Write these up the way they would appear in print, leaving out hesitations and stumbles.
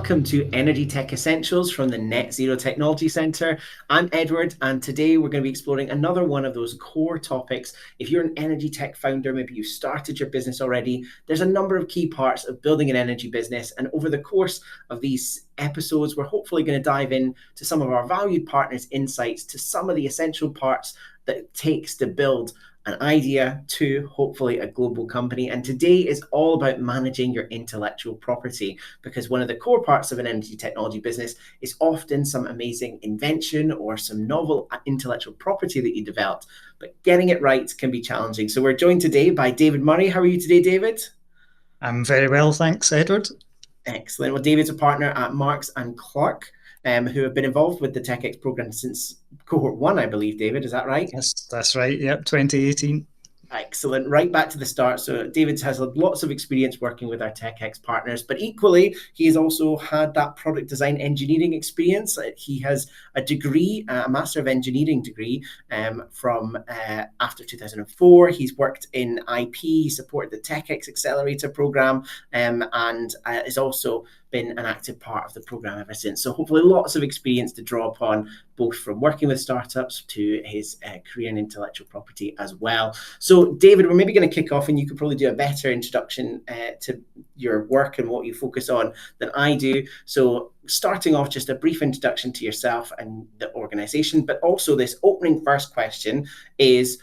welcome to EnergyTech Essentials from the Net Zero Technology Centre. I'm Edward, and today we're going to be exploring another one of those core topics. If you're an energy tech founder, maybe you've started your business already, there's a number of key parts of building an energy business. And over the course of these episodes, we're hopefully going to dive in to some of our valued partners' insights to some of the essential parts that it takes to build an idea to hopefully a global company. And today is all about managing your intellectual property, because one of the core parts of an energy technology business is often some amazing invention or some novel intellectual property that you developed, but getting it right can be challenging. So we're joined today by David Murray. How are you today, David? I'm very well, thanks, Edward. Excellent. Well, David's a partner at Marks&Clerk, who have been involved with the TechX program since cohort 1, I believe, David. Is that right? That's right. Yep, 2018. Excellent. Right back to the start. So David has lots of experience working with our TechX partners, but equally, he has also had that product design engineering experience. He has a degree, a Master of Engineering degree from after 2004. He's worked in IP, he supported the TechX Accelerator program, and has also been an active part of the program ever since. So hopefully lots of experience to draw upon, both from working with startups to his career in intellectual property as well. So David, we're maybe going to kick off, and you could probably do a better introduction to your work and what you focus on than I do. So starting off, just a brief introduction to yourself and the organization, but also this opening first question is,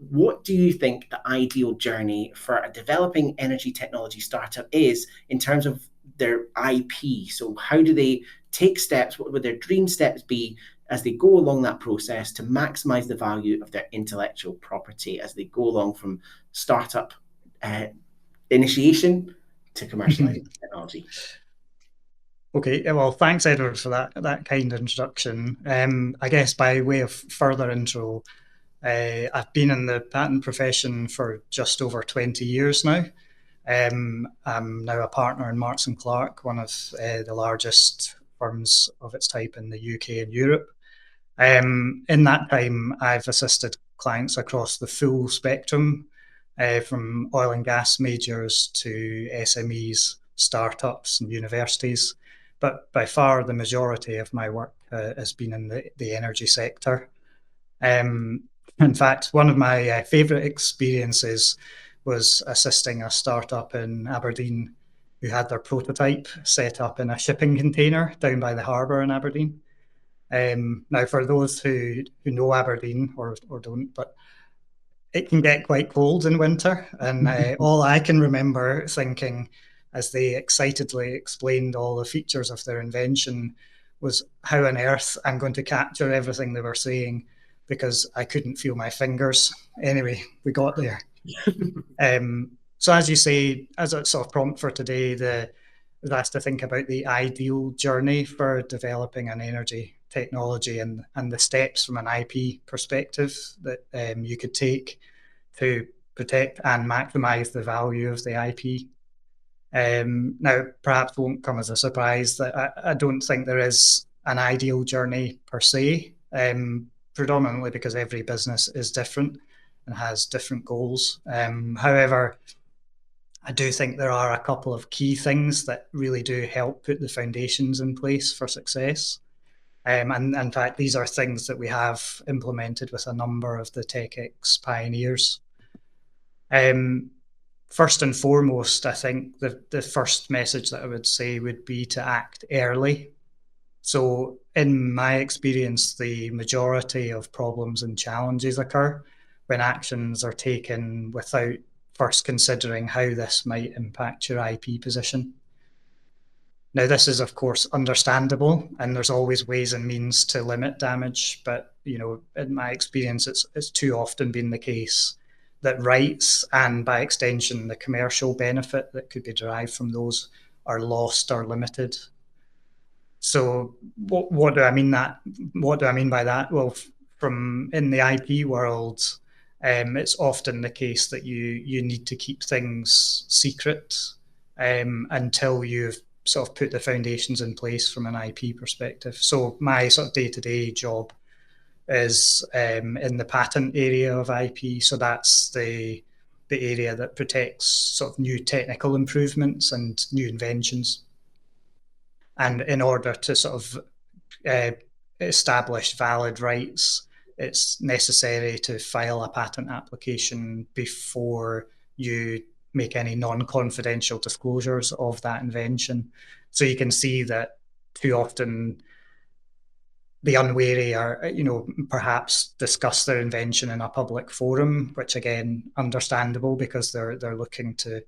what do you think the ideal journey for a developing energy technology startup is in terms of their IP? So how do they take steps? What would their dream steps be as they go along that process to maximize the value of their intellectual property as they go along from startup initiation to commercializing technology? Okay, well, thanks, Edward, for that kind introduction. I guess by way of further intro, I've been in the patent profession for just over 20 years now. I'm now a partner in Marks&Clerk, one of the largest firms of its type in the UK and Europe. In that time, I've assisted clients across the full spectrum, from oil and gas majors to SMEs, startups and universities. But by far, the majority of my work has been in the energy sector. In fact, one of my favourite experiences was assisting a startup in Aberdeen who had their prototype set up in a shipping container down by the harbour in Aberdeen. Now, for those who know Aberdeen or don't, but it can get quite cold in winter. And all I can remember thinking as they excitedly explained all the features of their invention was, how on earth I'm going to capture everything they were saying, because I couldn't feel my fingers. Anyway, we got there. So as you say, as a sort of prompt for today, that's to think about the ideal journey for developing an energy technology and the steps from an IP perspective that you could take to protect and maximize the value of the IP. Now, perhaps won't come as a surprise that I don't think there is an ideal journey per se, predominantly because every business is different and has different goals. However, I do think there are a couple of key things that really do help put the foundations in place for success. And in fact, these are things that we have implemented with a number of the TechX pioneers. First and foremost, I think the first message that I would say would be to act early. So in my experience, the majority of problems and challenges occur when actions are taken without first considering how this might impact your IP position. Now, this is, of course, understandable, and there's always ways and means to limit damage. But, in my experience, it's too often been the case that rights and, by extension, the commercial benefit that could be derived from those are lost or limited. So what do I mean by that? Well, from in the IP world, it's often the case that you need to keep things secret until you've sort of put the foundations in place from an IP perspective. So my sort of day-to-day job is in the patent area of IP. So that's the area that protects sort of new technical improvements and new inventions. And in order to sort of establish valid rights, it's necessary to file a patent application before you make any non-confidential disclosures of that invention. So you can see that too often the unwary are, perhaps discuss their invention in a public forum, which again, understandable because they're looking to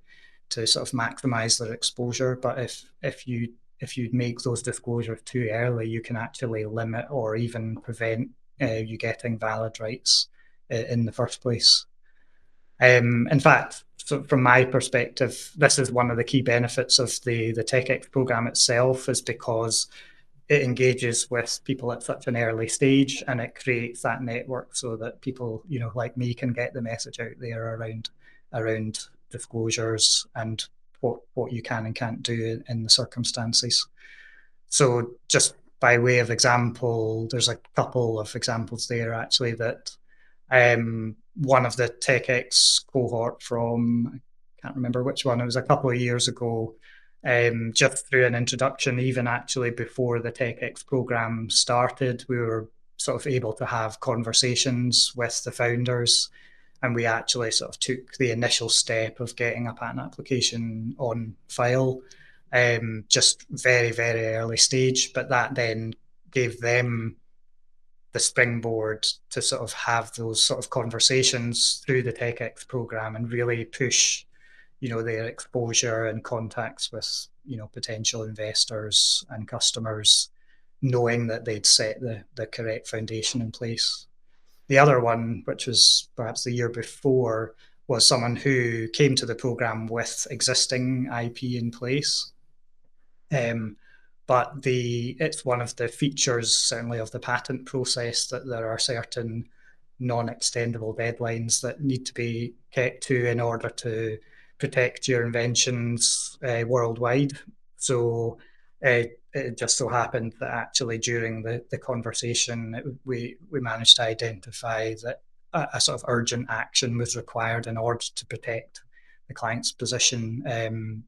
sort of maximize their exposure. But if you make those disclosures too early, you can actually limit or even prevent you getting valid rights in the first place. In fact, so from my perspective, this is one of the key benefits of the TechX program itself, is because it engages with people at such an early stage, and it creates that network so that people, like me, can get the message out there around disclosures and what you can and can't do in the circumstances. So just by way of example, there's a couple of examples there actually that one of the TechX cohort from, I can't remember which one, it was a couple of years ago, just through an introduction, even actually before the TechX program started, we were sort of able to have conversations with the founders, and we actually sort of took the initial step of getting a patent application on file, just very, very early stage. But that then gave them the springboard to sort of have those sort of conversations through the TechX program and really push, their exposure and contacts with, potential investors and customers, knowing that they'd set the correct foundation in place. The other one, which was perhaps the year before, was someone who came to the program with existing IP in place. But it's one of the features, certainly, of the patent process that there are certain non-extendable deadlines that need to be kept to in order to protect your inventions worldwide. So it just so happened that actually during the conversation, we managed to identify that a sort of urgent action was required in order to protect the client's position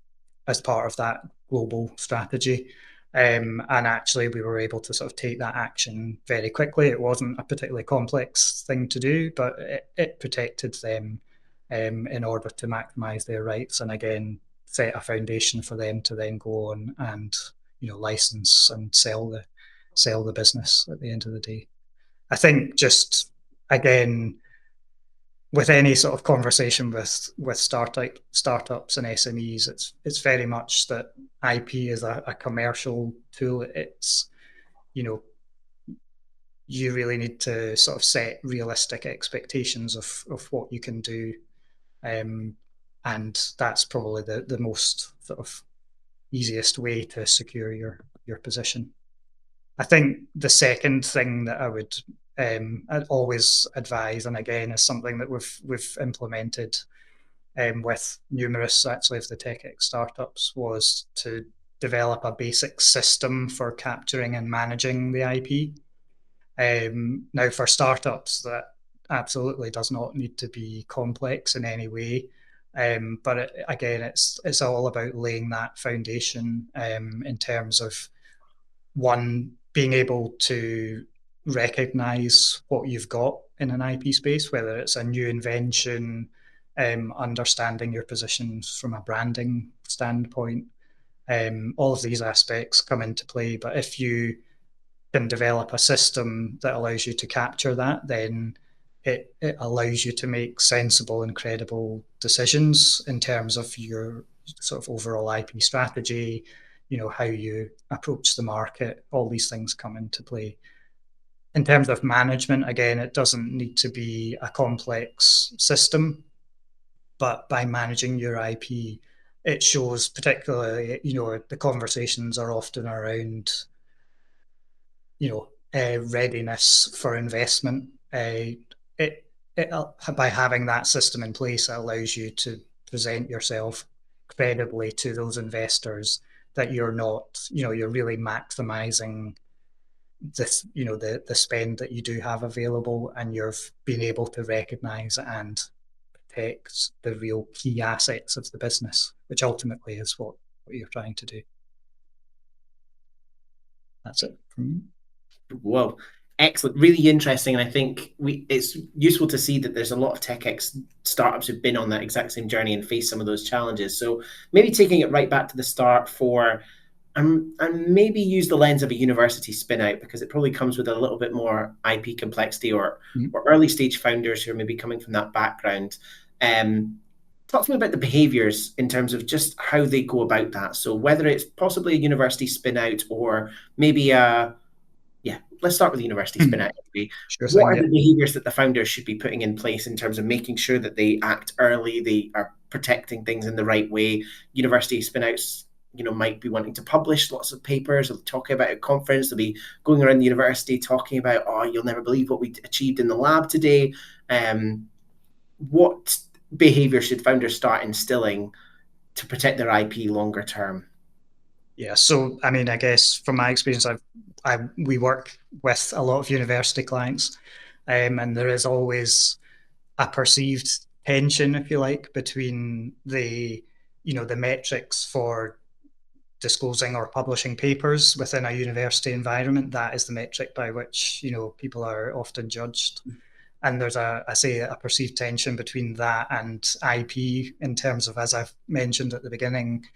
as part of that global strategy. And actually, we were able to sort of take that action very quickly. It wasn't a particularly complex thing to do, but it protected them in order to maximize their rights, and again, set a foundation for them to then go on and license and sell the business at the end of the day. I think just again, with any sort of conversation with startups and SMEs, it's very much that IP is a commercial tool. It's you really need to sort of set realistic expectations of what you can do, and that's probably the most sort of easiest way to secure your position. I think the second thing that I would I'd always advise, and again is something that we've implemented with numerous actually of the TechX startups, was to develop a basic system for capturing and managing the IP. Now, for startups, that absolutely does not need to be complex in any way. But again, it's all about laying that foundation in terms of, one, being able to recognize what you've got in an IP space, whether it's a new invention, understanding your positions from a branding standpoint. All of these aspects come into play. But if you can develop a system that allows you to capture that, then it allows you to make sensible and credible decisions in terms of your sort of overall IP strategy, how you approach the market. All these things come into play. In terms of management, again, it doesn't need to be a complex system, but by managing your IP, it shows, particularly, the conversations are often around, readiness for investment. By having that system in place, it allows you to present yourself credibly to those investors, that you're not, you're really maximizing this, the spend that you do have available, and you've been able to recognize and protect the real key assets of the business, which ultimately is what you're trying to do. That's it from me. Whoa, excellent, really interesting. And I think it's useful to see that there's a lot of TechX startups who've been on that exact same journey and faced some of those challenges. So maybe taking it right back to the start for and maybe use the lens of a university spin out, because it probably comes with a little bit more IP complexity, or early stage founders who are maybe coming from that background. Talk to me about the behaviors in terms of just how they go about that. So whether it's possibly a university spin out, or maybe yeah, let's start with the university spin out. Sure What thing, are yeah. the behaviors that the founders should be putting in place in terms of making sure that they act early, they are protecting things in the right way? University spin outs, might be wanting to publish lots of papers or talking about a conference. They'll be going around the university talking about, oh, you'll never believe what we achieved in the lab today. What behavior should founders start instilling to protect their IP longer term? Yeah, so I mean, I guess from my experience, we work with a lot of university clients, and there is always a perceived tension, if you like, between the metrics for disclosing or publishing papers within a university environment. That is the metric by which people are often judged. And there's a perceived tension between that and IP in terms of, as I've mentioned at the beginning,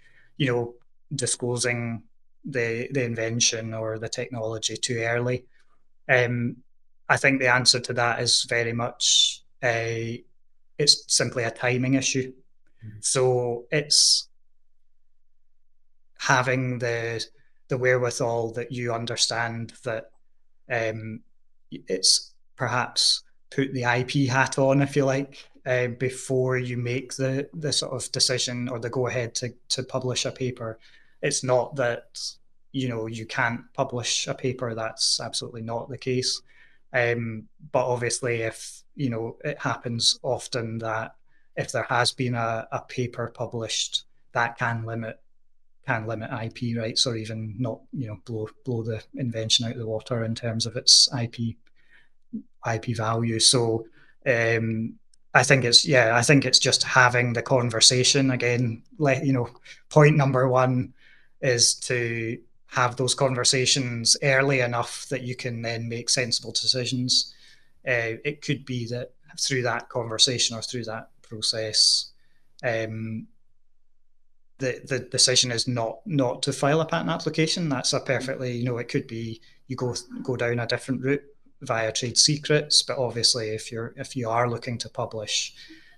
disclosing the invention or the technology too early. I think the answer to that is very much it's simply a timing issue. So it's having the wherewithal that you understand that it's perhaps put the IP hat on, if you like, before you make the sort of decision or the go ahead to publish a paper. It's not that you can't publish a paper. That's absolutely not the case. But obviously, if it happens often that if there has been a paper published, that can limit IP rights, or even not blow the invention out of the water in terms of its IP value. So I think it's just having the conversation again. Point number one is to have those conversations early enough that you can then make sensible decisions. It could be that through that conversation or through that process, the decision is not to file a patent application. That's a perfectly, it could be you go down a different route via trade secrets, but obviously if you are looking to publish,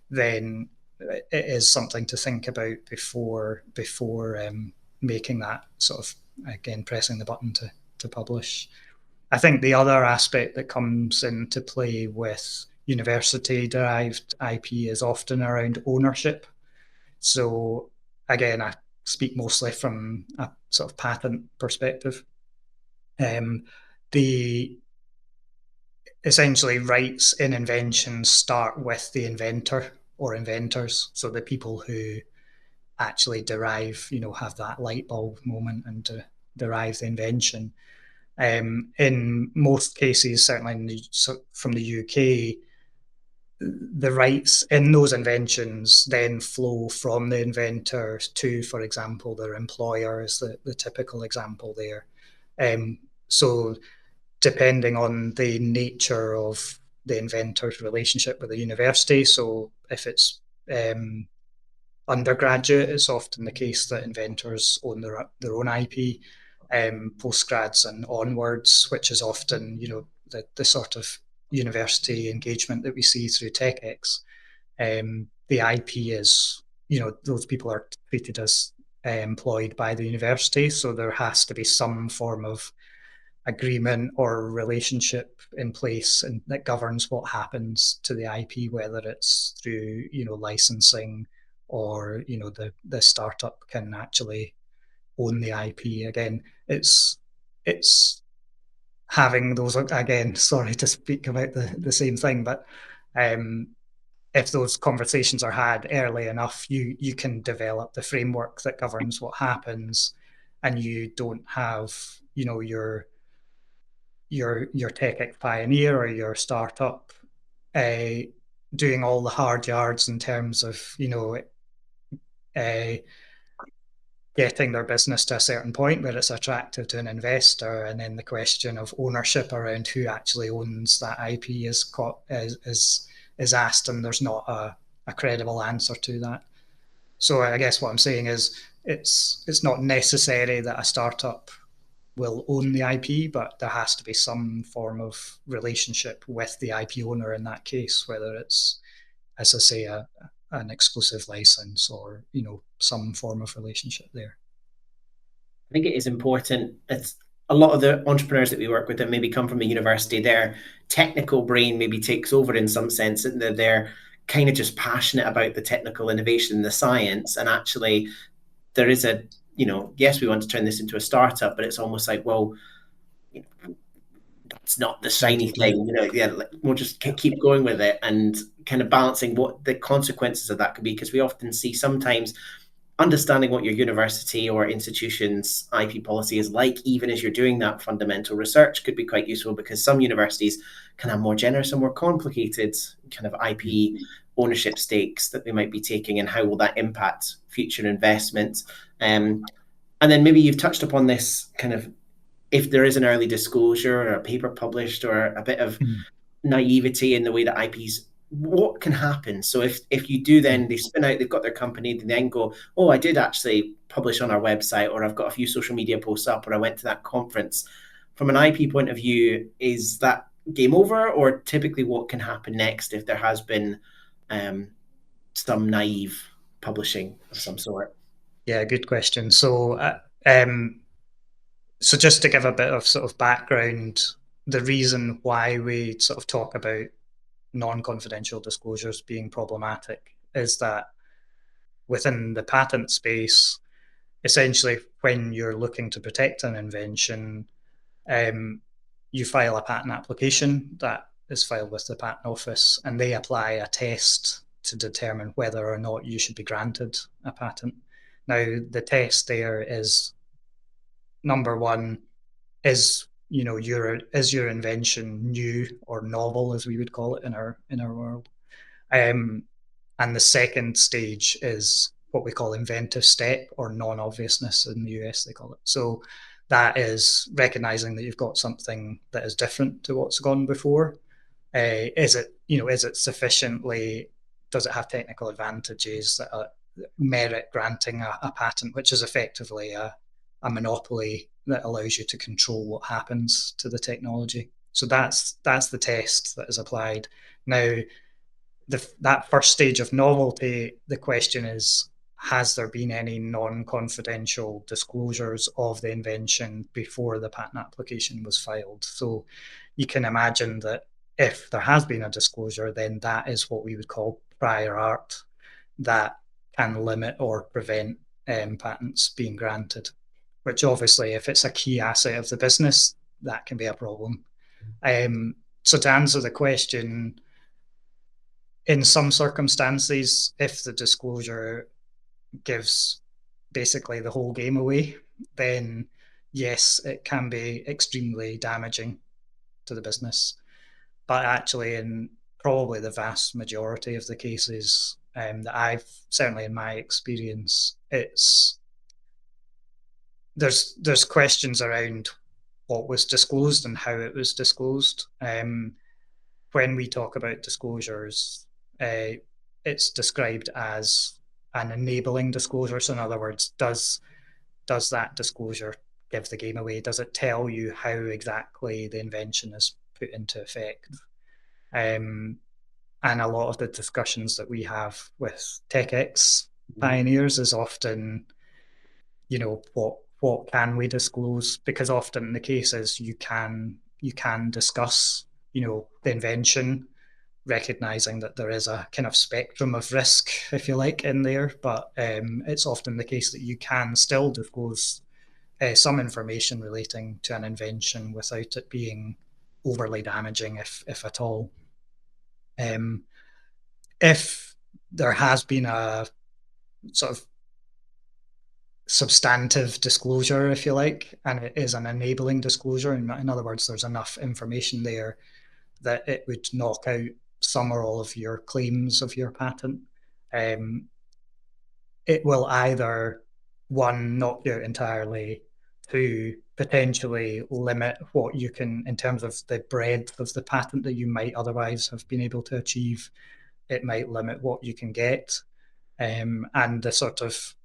then it is something to think about before making that sort of, again, pressing the button to publish. I think the other aspect that comes into play with university derived IP is often around ownership. So again, I speak mostly from a sort of patent perspective. The essentially rights in inventions start with the inventor or inventors, so the people who actually have that light bulb moment and derive the invention. In most cases, certainly from the UK, the rights in those inventions then flow from the inventors to, for example, their employer is the typical example there. So depending on the nature of the inventor's relationship with the university, so if it's undergraduate, it's often the case that inventors own their own IP. Postgrads and onwards, which is often the sort of university engagement that we see through TechX. The IP is, those people are treated as employed by the university, so there has to be some form of agreement or relationship in place and that governs what happens to the IP, whether it's through licensing or the startup can actually own the IP. Again, it's having those, again, sorry to speak about the same thing, but if those conversations are had early enough, you can develop the framework that governs what happens, and you don't have your tech pioneer or your startup doing all the hard yards in terms of getting their business to a certain point where it's attractive to an investor, and then the question of ownership around who actually owns that IP is asked, and there's not a credible answer to that. So I guess what I'm saying is it's not necessary that a startup will own the IP, but there has to be some form of relationship with the IP owner in that case, whether it's, as I say, an exclusive license or some form of relationship there. I think it is important. It's a lot of the entrepreneurs that we work with that maybe come from a university, their technical brain maybe takes over in some sense, and they're kind of just passionate about the technical innovation, the science, and actually there is a, yes, we want to turn this into a startup, but it's almost like, well, it's not the shiny thing, yeah, we'll just keep going with it, and kind of balancing what the consequences of that could be, because we often see sometimes understanding what your university or institution's IP policy is like, even as you're doing that fundamental research, could be quite useful, because some universities can have more generous and more complicated kind of IP ownership stakes that they might be taking, and how will that impact future investments. And then maybe you've touched upon this kind of, if there is an early disclosure or a paper published or a bit of naivety in the way that IPs, what can happen? So if you do, then they spin out, they've got their company, they then go, oh, I did actually publish on our website, or I've got a few social media posts up, or I went to that conference. From an IP point of view, is that game over, or typically what can happen next if there has been some naive publishing of some sort? Yeah, good question. So just to give a bit of sort of background, the reason why we sort of talk about non-confidential disclosures being problematic is that within the patent space, essentially when you're looking to protect an invention, you file a patent application that is filed with the patent office, and they apply a test to determine whether or not you should be granted a patent. Now, the test there is, number one, is your invention new or novel, as we would call it in our world. And the second stage is what we call inventive step, or non-obviousness in the US, they call it. So that is recognizing that you've got something that is different to what's gone before. Is it sufficiently, does it have technical advantages that merit granting a patent, which is effectively a monopoly that allows you to control what happens to the technology. So that's the test that is applied. Now, that first stage of novelty, the question is, has there been any non-confidential disclosures of the invention before the patent application was filed? So you can imagine that if there has been a disclosure, then that is what we would call prior art that can limit or prevent patents being granted, which obviously, if it's a key asset of the business, that can be a problem. So to answer the question, in some circumstances, if the disclosure gives basically the whole game away, then yes, it can be extremely damaging to the business. But actually, in probably the vast majority of the cases that I've, certainly in my experience, there's questions around what was disclosed and how it was disclosed. When we talk about disclosures, it's described as an enabling disclosure. So in other words, does that disclosure give the game away? Does it tell you how exactly the invention is put into effect? And a lot of the discussions that we have with TechX pioneers is often, what can we disclose? Because often the case is you can discuss, the invention, recognizing that there is a kind of spectrum of risk, if you like, in there. But it's often the case that you can still disclose some information relating to an invention without it being overly damaging, if at all. If there has been a sort of substantive disclosure, if you like, and it is an enabling disclosure, in other words, there's enough information there that it would knock out some or all of your claims of your patent, it will either one, knock you out entirely, two, potentially limit what you can, in terms of the breadth of the patent that you might otherwise have been able to achieve, it might limit what you can get. And the sort of,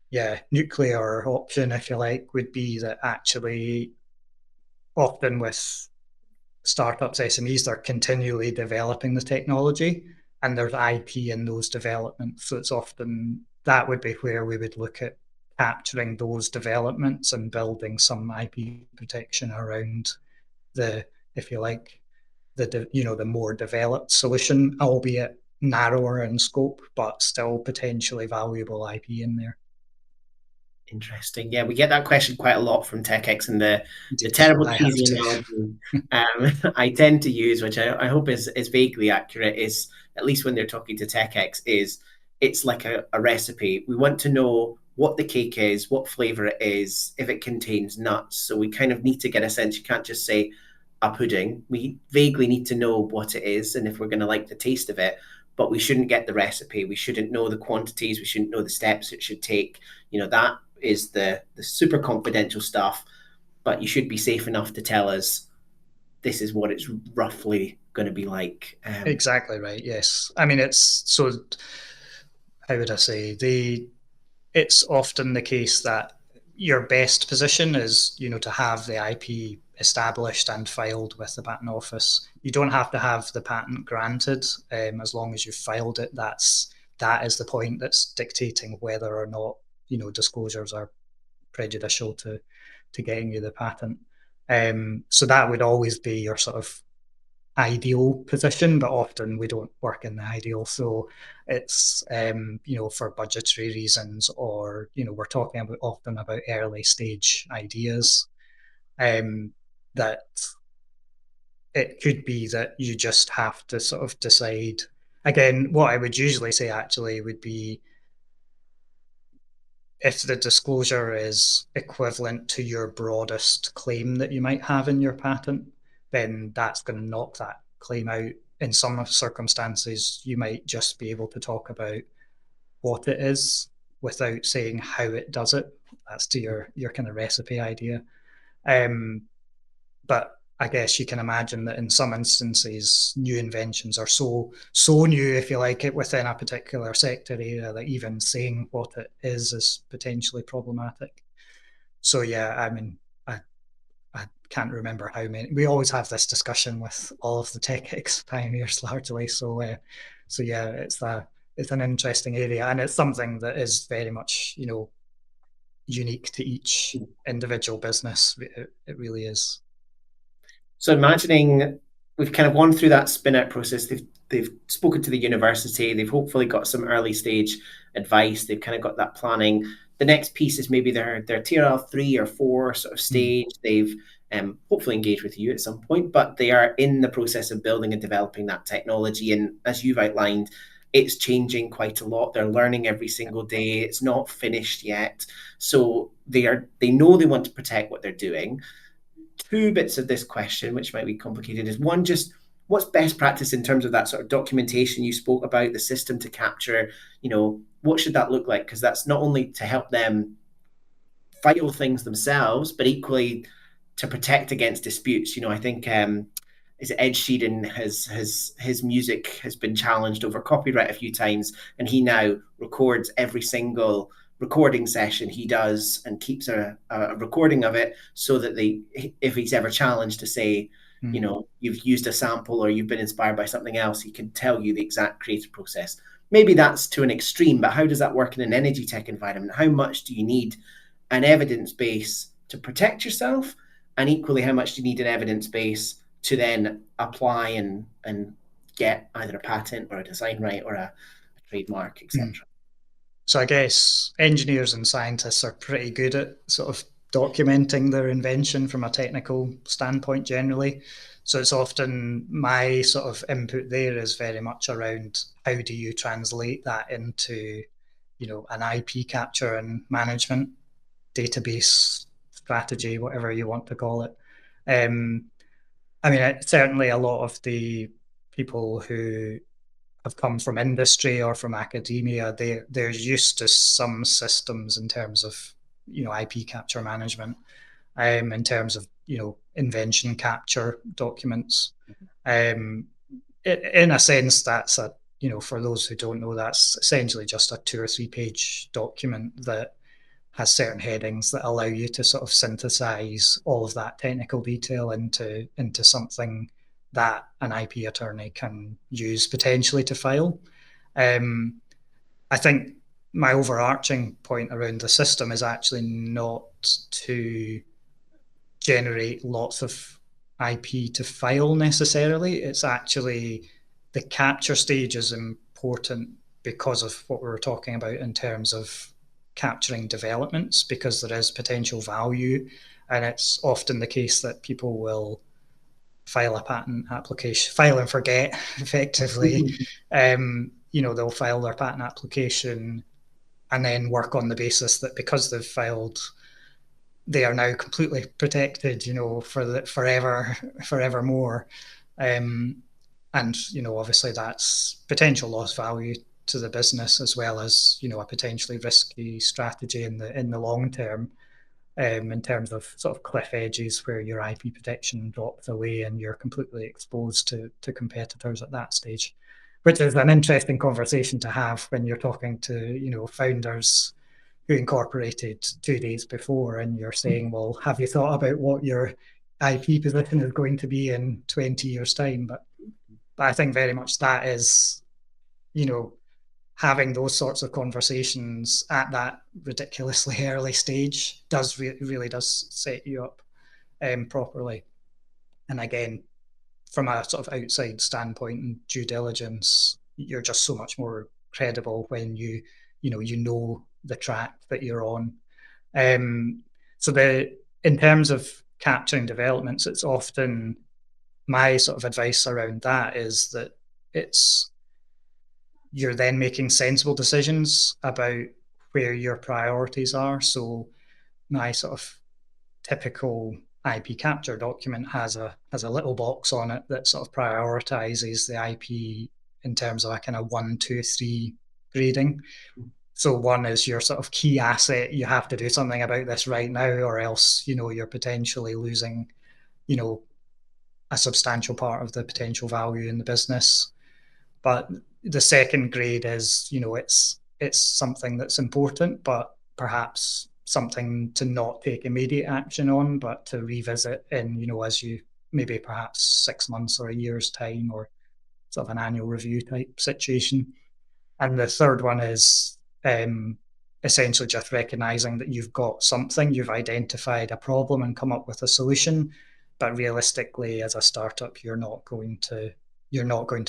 yeah, nuclear option, if you like, would be that actually often with startups, SMEs, they're continually developing the technology and there's IP in those developments. So it's often that would be where we would look at capturing those developments and building some IP protection around the, if you like, the more developed solution, albeit narrower in scope, but still potentially valuable IP in there. Interesting. Yeah, we get that question quite a lot from TechX, and the Indeed, terrible I have cheesy to. analogy I tend to use, which I hope is vaguely accurate, is at least when they're talking to TechX, is it's like a recipe. We want to know what the cake is, what flavor it is, if it contains nuts. So we kind of need to get a sense. You can't just say a pudding. We vaguely need to know what it is and if we're going to like the taste of it. But we shouldn't get the recipe. We shouldn't know the quantities. We shouldn't know the steps it should take. That is the super confidential stuff, but you should be safe enough to tell us this is what it's roughly going to be like. Exactly right. Yes. I mean, it's so. How would I say it's often the case that your best position is, to have the IP established and filed with the patent office. You don't have to have the patent granted, as long as you've filed it. That is the point that's dictating whether or not disclosures are prejudicial to getting you the patent. So that would always be your sort of ideal position, but often we don't work in the ideal. So it's for budgetary reasons, or we're talking often about early stage ideas, that it could be that you just have to sort of decide. Again, what I would usually say actually would be, if the disclosure is equivalent to your broadest claim that you might have in your patent, then that's going to knock that claim out. In some circumstances, you might just be able to talk about what it is without saying how it does it. That's to your kind of recipe idea. But I guess you can imagine that in some instances, new inventions are so new, if you like it, within a particular sector area, that even saying what it is potentially problematic. So yeah, I mean, I can't remember how many. We always have this discussion with all of the TechX pioneers largely. So yeah, it's an interesting area, and it's something that is very much unique to each individual business. It really is. So imagining we've kind of gone through that spin out process. They've spoken to the university. They've hopefully got some early stage advice. They've kind of got that planning. The next piece is maybe their TRL 3 or 4 sort of stage. They've hopefully engaged with you at some point, but they are in the process of building and developing that technology. And as you've outlined, it's changing quite a lot. They're learning every single day. It's not finished yet. So they know they want to protect what they're doing. Two bits of this question, which might be complicated, is one, just what's best practice in terms of that sort of documentation you spoke about, the system to capture, what should that look like? Because that's not only to help them file things themselves, but equally to protect against disputes. I think is it Ed Sheeran, his music has been challenged over copyright a few times, and he now records every single recording session he does and keeps a recording of it, so that if he's ever challenged to say, you've used a sample or you've been inspired by something else, he can tell you the exact creative process. Maybe that's to an extreme, but how does that work in an energy tech environment? How much do you need an evidence base to protect yourself? And equally, how much do you need an evidence base to then apply and get either a patent or a design right or a trademark, etc.? So I guess engineers and scientists are pretty good at sort of documenting their invention from a technical standpoint generally. So it's often my sort of input there is very much around how do you translate that into, an IP capture and management database strategy, whatever you want to call it. I mean, certainly a lot of the people who have come from industry or from academia, they're used to some systems in terms of, IP capture management, in terms of, invention capture documents. In a sense, that's for those who don't know, that's essentially just a 2 or 3 page document that has certain headings that allow you to sort of synthesize all of that technical detail into something that an IP attorney can use potentially to file. I think my overarching point around the system is actually not to generate lots of IP to file necessarily. It's actually the capture stage is important because of what we were talking about in terms of capturing developments, because there is potential value. And it's often the case that people will file a patent application, file and forget, effectively. They'll file their patent application and then work on the basis that because they've filed, they are now completely protected, forevermore. And, obviously that's potential lost value to the business, as well as, a potentially risky strategy in the long term, in terms of sort of cliff edges where your IP protection drops away and you're completely exposed to competitors at that stage, which is an interesting conversation to have when you're talking to, founders who incorporated 2 days before, and you're saying, well, have you thought about what your IP position is going to be in 20 years' time? But I think very much that is, having those sorts of conversations at that ridiculously early stage really does set you up properly. And again, from a sort of outside standpoint and due diligence, you're just so much more credible when you know the track that you're on. So in terms of capturing developments, it's often my sort of advice around that is that you're then making sensible decisions about where your priorities are. So my sort of typical IP capture document has a little box on it that sort of prioritizes the IP in terms of a kind of 1, 2, 3 grading. So 1 is your sort of key asset. You have to do something about this right now, or else, you're potentially losing, a substantial part of the potential value in the business. But the second grade is, it's something that's important, but perhaps something to not take immediate action on, but to revisit in, as you maybe perhaps 6 months or a year's time, or sort of an annual review type situation. And the third one is essentially just recognizing that you've got something, you've identified a problem and come up with a solution, but realistically, as a startup, you're not going to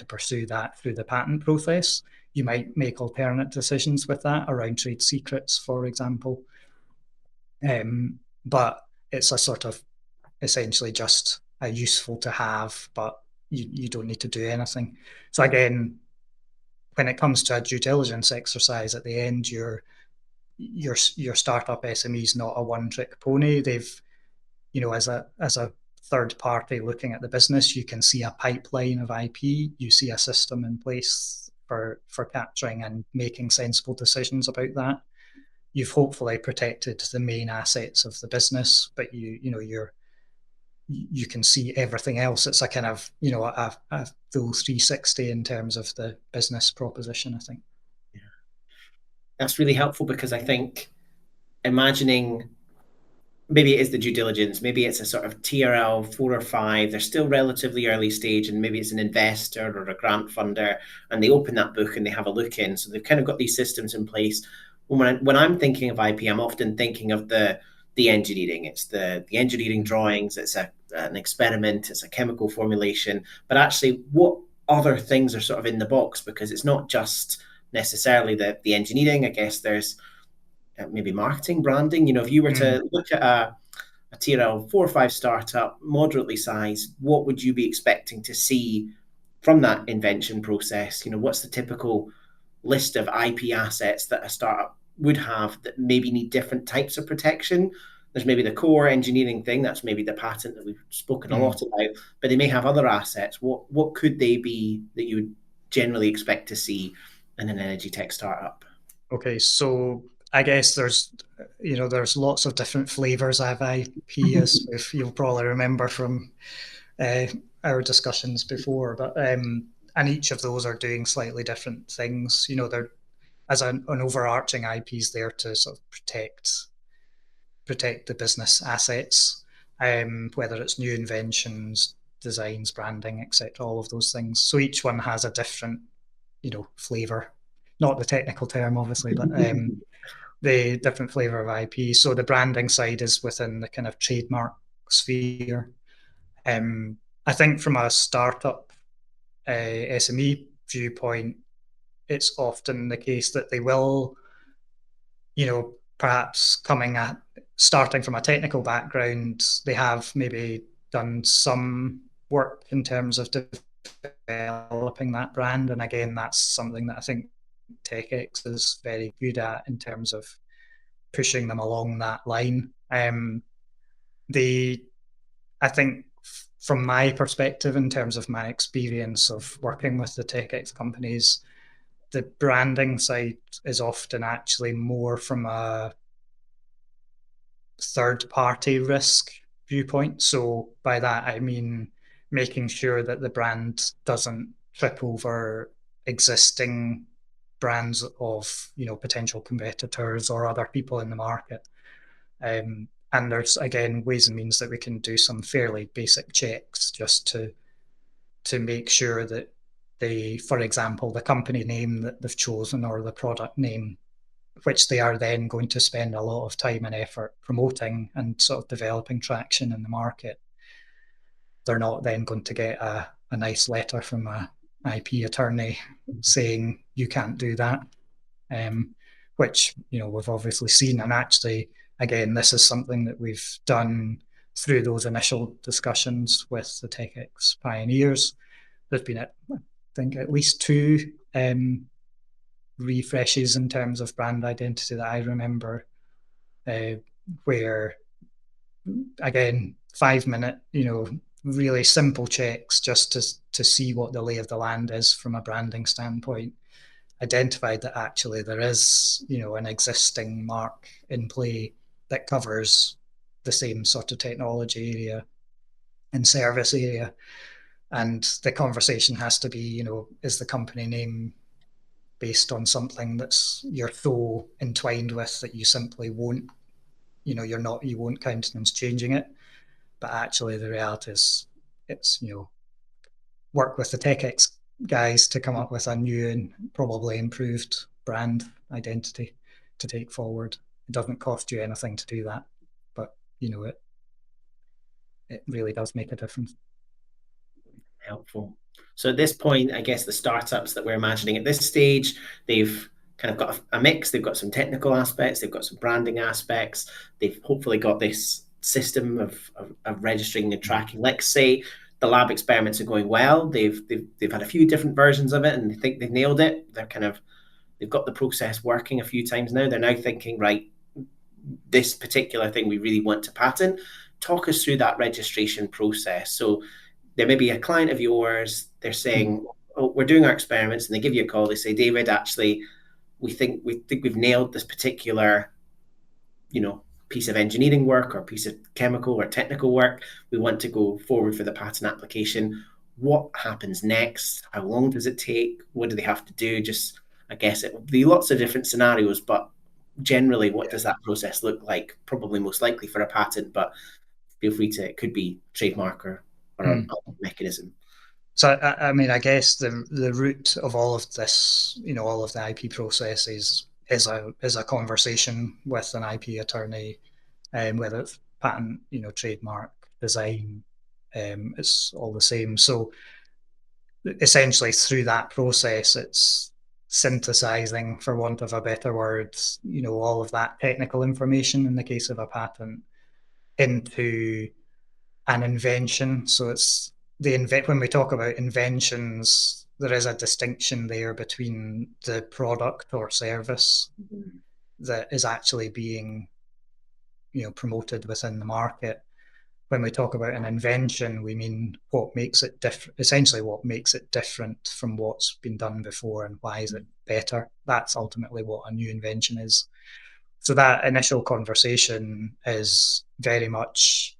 pursue that through the patent process. You might make alternate decisions with that around trade secrets, for example. But it's a sort of essentially just a useful to have, but you don't need to do anything. So again, when it comes to a due diligence exercise at the end, your startup SME is not a one-trick pony. They've, as a third party looking at the business, you can see a pipeline of IP, you see a system in place for capturing and making sensible decisions about that. You've hopefully protected the main assets of the business, but you can see everything else. It's a kind of, a full 360 in terms of the business proposition, I think. Yeah. That's really helpful, because I think imagining maybe it is the due diligence, maybe it's a sort of TRL 4 or 5, they're still relatively early stage, and maybe it's an investor or a grant funder, and they open that book and they have a look in. So they've kind of got these systems in place. When I'm thinking of IP, I'm often thinking of the engineering. It's the engineering drawings, it's an experiment, it's a chemical formulation, but actually what other things are sort of in the box, because it's not just necessarily the engineering. I guess there's maybe marketing, branding. If you were to look at a TRL 4 or 5 startup, moderately sized, what would you be expecting to see from that invention process? What's the typical list of IP assets that a startup would have that maybe need different types of protection? There's maybe the core engineering thing, that's maybe the patent that we've spoken a lot about, but they may have other assets. What could they be that you would generally expect to see in an energy tech startup? Okay, so I guess there's lots of different flavors of IP, as if you'll probably remember from uh, our discussions before, but and each of those are doing slightly different things. They're as an overarching IP is there to sort of protect the business assets, whether it's new inventions, designs, branding, etc. All of those things. So each one has a different, flavor. Not the technical term, obviously, but the different flavor of IP. So the branding side is within the kind of trademark sphere. I think from a startup SME viewpoint, it's often the case that they will, perhaps starting from a technical background, they have maybe done some work in terms of developing that brand. And again, that's something that I think TechX is very good at in terms of pushing them along that line. The I think from my perspective, in terms of my experience of working with the TechX companies, the branding side is often actually more from a third party risk viewpoint. So by that, I mean making sure that the brand doesn't trip over existing brands of potential competitors or other people in the market. And there's again ways and means that we can do some fairly basic checks just to make sure that for example, the company name that they've chosen or the product name, which they are then going to spend a lot of time and effort promoting and sort of developing traction in the market, they're not then going to get a nice letter from a IP attorney saying you can't do that, which we've obviously seen. And actually, again, this is something that we've done through those initial discussions with the TechX pioneers. There's been, I think, at least two refreshes in terms of brand identity that I remember, where, again, 5 minute, really simple checks just to see what the lay of the land is from a branding standpoint, identified that actually there is, an existing mark in play that covers the same sort of technology area and service area. And the conversation has to be, is the company name based on something that's you're so entwined with that you simply won't, you won't countenance changing it. But actually the reality is it's, work with the TechX guys to come up with a new and probably improved brand identity to take forward. It doesn't cost you anything to do that, but it really does make a difference. Helpful. So at this point, I guess the startups that we're imagining at this stage, they've kind of got a mix. They've got some technical aspects, they've got some branding aspects, they've hopefully got this system of registering and tracking. Let's say the lab experiments are going well. They've had a few different versions of it, and they think they've nailed it. They've got the process working a few times now. They're now thinking, right, this particular thing we really want to patent. Talk us through that registration process. So there may be a client of yours, they're saying, oh, we're doing our experiments, and they give you a call. They say, David, actually, we think we've nailed this particular, piece of engineering work or piece of chemical or technical work. We want to go forward for the patent application. What happens next? How long does it take? What do they have to do? Just, I guess it will be lots of different scenarios, but generally, what does that process look like? Probably most likely for a patent, but feel free to, it could be trademark or a mechanism. So, I mean, I guess the root of all of this, all of the IP processes is a conversation with an IP attorney, whether it's patent, trademark, design, it's all the same. So essentially through that process, it's synthesizing, for want of a better word, all of that technical information in the case of a patent into an invention. So it's when we talk about inventions, there is a distinction there between the product or service that is actually being promoted within the market when we talk about an invention, we mean what makes it different, essentially what makes it different from what's been done before and why is it better. That's ultimately what a new invention is. So that initial conversation is very much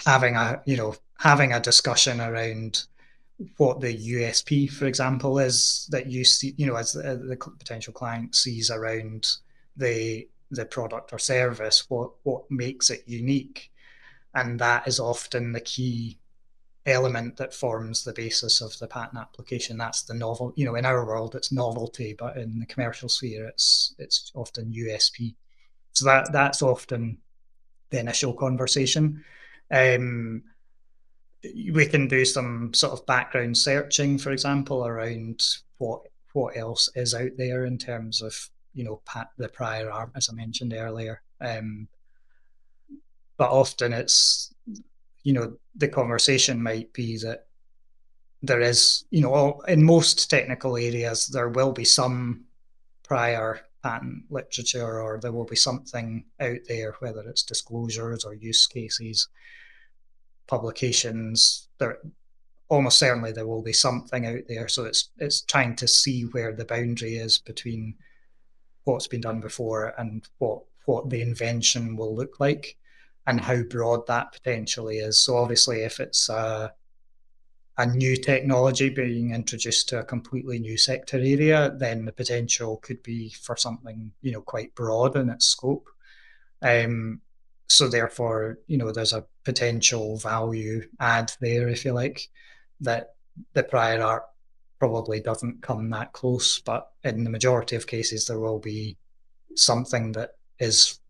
having a discussion around what the USP, for example, is that you see, as the potential client sees around the product or service, what makes it unique, and that is often the key element that forms the basis of the patent application. That's the novel. In our world, it's novelty, but in the commercial sphere, it's often USP. So that's often the initial conversation. We can do some sort of background searching, for example, around what else is out there in terms of the prior art, as I mentioned earlier. But often it's the conversation might be that there is in most technical areas there will be some prior patent literature, or there will be something out there, whether it's disclosures or use cases, publications. There almost certainly there will be something out there. So it's trying to see where the boundary is between what's been done before and what the invention will look like, and how broad that potentially is. So obviously, if it's a new technology being introduced to a completely new sector area, then the potential could be for something quite broad in its scope. So therefore, there's a potential value add there, if you like, that the prior art probably doesn't come that close. But in the majority of cases, there will be something that is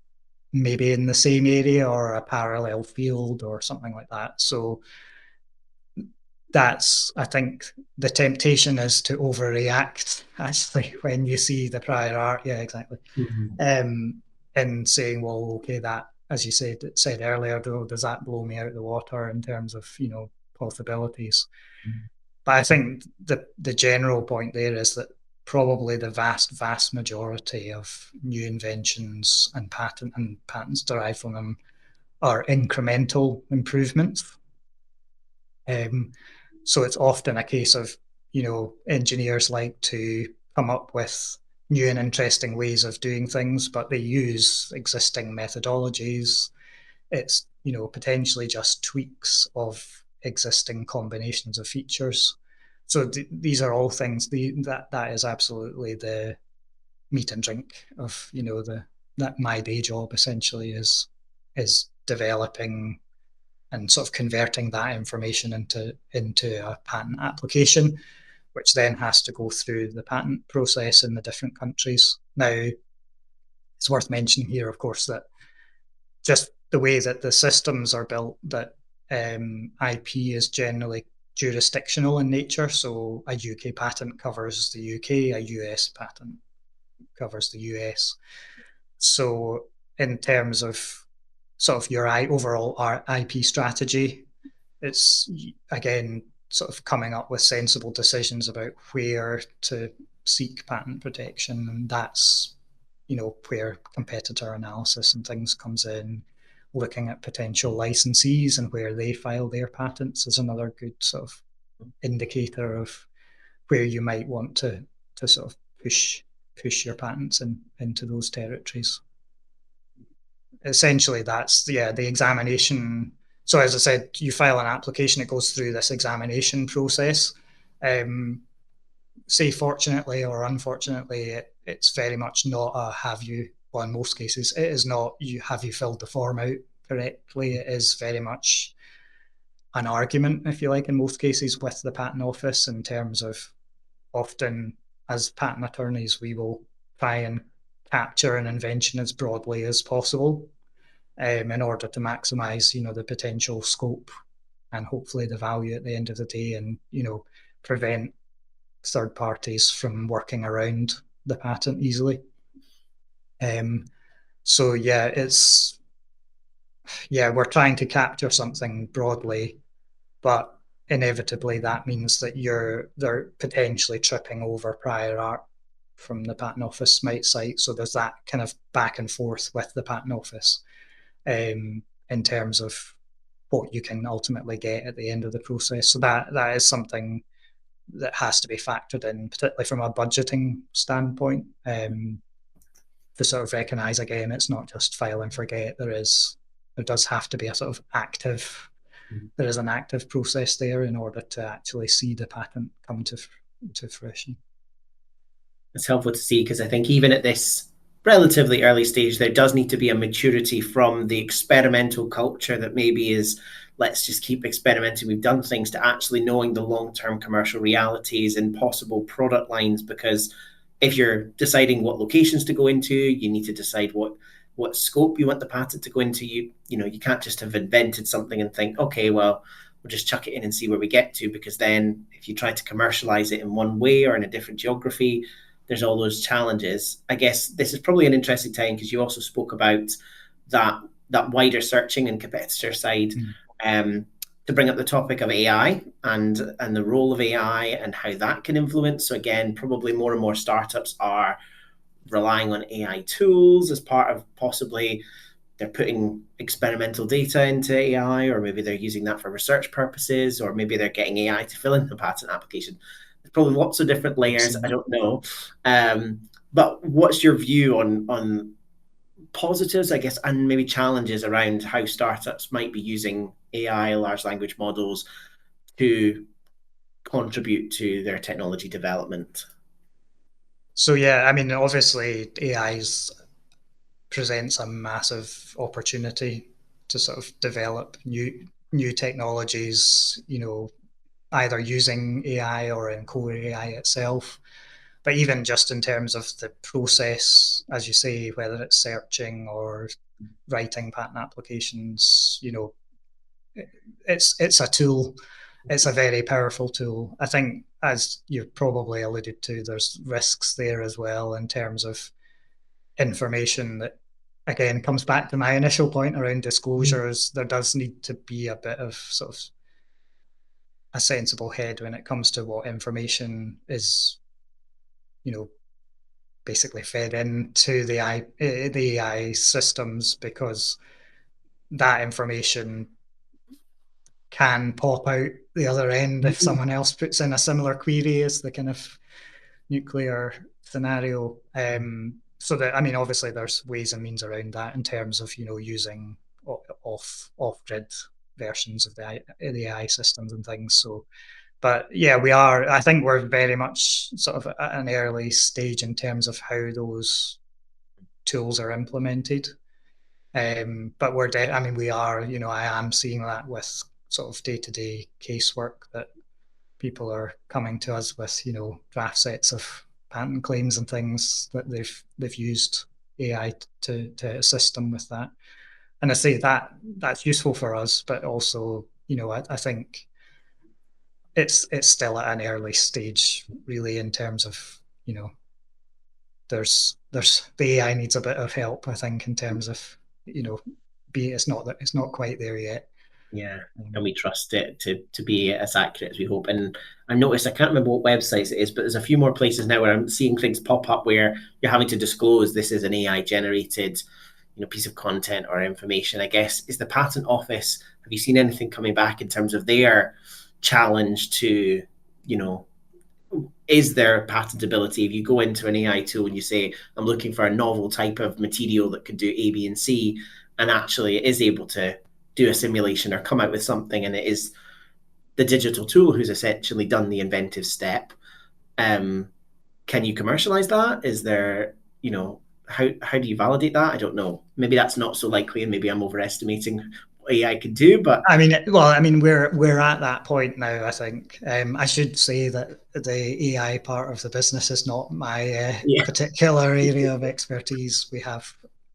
maybe in the same area or a parallel field or something like that. So that's, I think, the temptation is to overreact, actually, when you see the prior art. Yeah, exactly. And saying, well, okay, that, as you said earlier, though, does that blow me out of the water in terms of possibilities? But I think the general point there is that probably the vast majority of new inventions and patents derived from them are incremental improvements. So it's often a case of engineers like to come up with new and interesting ways of doing things, but they use existing methodologies. It's potentially just tweaks of existing combinations of features. So these are all things that is absolutely the meat and drink of that my day job essentially is developing and sort of converting that information into a patent application, which then has to go through the patent process in the different countries. Now, it's worth mentioning here, of course, that just the way that the systems are built, that IP is generally jurisdictional in nature. So a UK patent covers the UK, a US patent covers the US. So in terms of sort of your overall IP strategy, it's again sort of coming up with sensible decisions about where to seek patent protection, and that's where competitor analysis and things comes in. Looking at potential licensees and where they file their patents is another good sort of indicator of where you might want to sort of push your patents into those territories. Essentially, that's the examination. So as I said, you file an application, it goes through this examination process. Say fortunately or unfortunately, it's very much not a have you, well, in most cases, it is not have you filled the form out correctly. It is very much an argument, if you like, in most cases with the patent office, in terms of often as patent attorneys, we will try and capture an invention as broadly as possible in order to maximize, the potential scope and hopefully the value at the end of the day, and, prevent third parties from working around the patent easily. So we're trying to capture something broadly, but inevitably that means that they're potentially tripping over prior art from the patent office might cite. So there's that kind of back and forth with the patent office. in terms of what you can ultimately get at the end of the process. So that is something that has to be factored in, particularly from a budgeting standpoint. To sort of recognise again, it's not just file and forget. There does have to be a sort of active. There is an active process there in order to actually see the patent come to fruition. It's helpful to see, because I think even at this relatively early stage, there does need to be a maturity from the experimental culture that maybe is, let's just keep experimenting. We've done things, to actually knowing the long-term commercial realities and possible product lines. Because if you're deciding what locations to go into, you need to decide what scope you want the patent to go into. You can't just have invented something and think, okay, well, we'll just chuck it in and see where we get to. Because then if you try to commercialize it in one way or in a different geography, there's all those challenges. I guess this is probably an interesting time, because you also spoke about that wider searching and competitor side, to bring up the topic of AI and the role of AI and how that can influence. So again, probably more and more startups are relying on AI tools as part of, possibly they're putting experimental data into AI, or maybe they're using that for research purposes, or maybe they're getting AI to fill in the patent application. There's probably lots of different layers. I don't know. But what's your view on positives, I guess, and maybe challenges around how startups might be using AI, large language models, to contribute to their technology development? So yeah, I mean, obviously AI presents a massive opportunity to sort of develop new technologies, either using AI or in core AI itself. But even just in terms of the process, as you say, whether it's searching or writing patent applications, it's a tool. It's a very powerful tool. I think, as you've probably alluded to, there's risks there as well in terms of information that, again, comes back to my initial point around disclosures. There does need to be a bit of sort of a sensible head when it comes to what information is, basically fed into the AI systems, because that information can pop out the other end if someone else puts in a similar query as the kind of nuclear scenario. So that, I mean, obviously there's ways and means around that in terms of, using off-grid versions of the AI systems and things. So, but yeah, I think we're very much sort of at an early stage in terms of how those tools are implemented. But we are, I am seeing that with sort of day-to-day casework, that people are coming to us with, draft sets of patent claims and things that they've used AI to assist them with that. And I say that's useful for us, but also, I think it's still at an early stage, really, in terms of, there's the AI needs a bit of help, I think, in terms of, it's not quite there yet. Yeah, and we trust it to be as accurate as we hope. And I noticed, I can't remember what websites it is, but there's a few more places now where I'm seeing things pop up where you're having to disclose this is an AI generated, piece of content or information. I guess, is the patent office, have you seen anything coming back in terms of their challenge to, is there patentability? If you go into an AI tool and you say, I'm looking for a novel type of material that could do A, B, and C, and actually it is able to do a simulation or come out with something, and it is the digital tool who's essentially done the inventive step, can you commercialize that? Is there, how do you validate that? I don't know. Maybe that's not so likely, and maybe I'm overestimating what AI could do. But we're at that point now. I think I should say that the AI part of the business is not my particular area of expertise. We have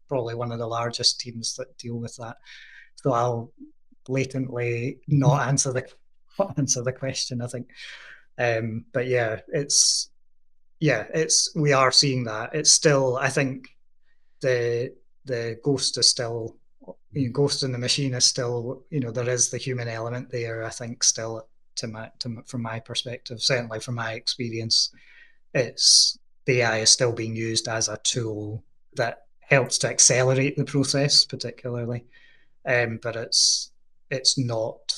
probably one of the largest teams that deal with that, so I'll blatantly not answer the question, I think. But we are seeing that. It's still, I think, the ghost is still, ghost in the machine is still, there is the human element there, I think, still, from my perspective, certainly from my experience, the AI is still being used as a tool that helps to accelerate the process, particularly. but it's not,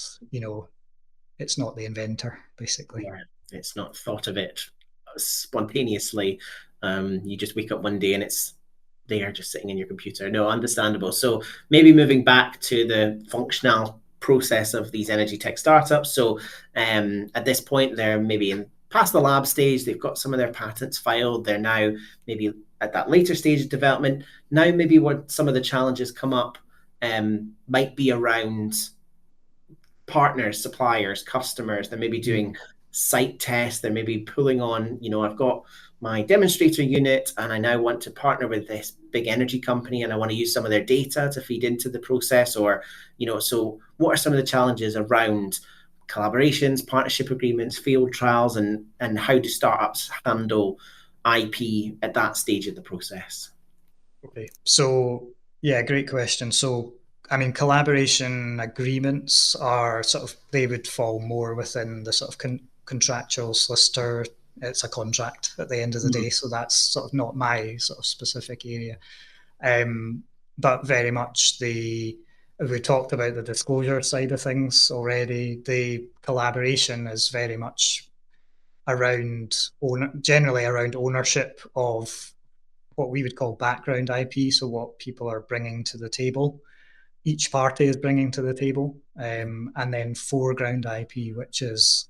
it's not the inventor, basically. Yeah, it's not thought of it spontaneously. You just wake up one day and it's there just sitting in your computer. No, understandable. So maybe moving back to the functional process of these energy tech startups. So at this point, they're maybe in past the lab stage, they've got some of their patents filed. They're now maybe at that later stage of development. Now maybe what some of the challenges come up might be around partners, suppliers, customers. They're maybe doing site tests. They're maybe pulling on, I've got my demonstrator unit and I now want to partner with this big energy company and I want to use some of their data to feed into the process. Or, so what are some of the challenges around collaborations, partnership agreements, field trials, and how do startups handle IP at that stage of the process? Okay. So, yeah, great question. So, I mean, collaboration agreements are sort of, they would fall more within the sort of contractual solicitor. It's a contract at the end of the day. So that's sort of not my sort of specific area. But very much we talked about the disclosure side of things already. The collaboration is very much generally around ownership of what we would call background IP, so what people are bringing to the table. Each party is bringing to the table, and then foreground IP, which is,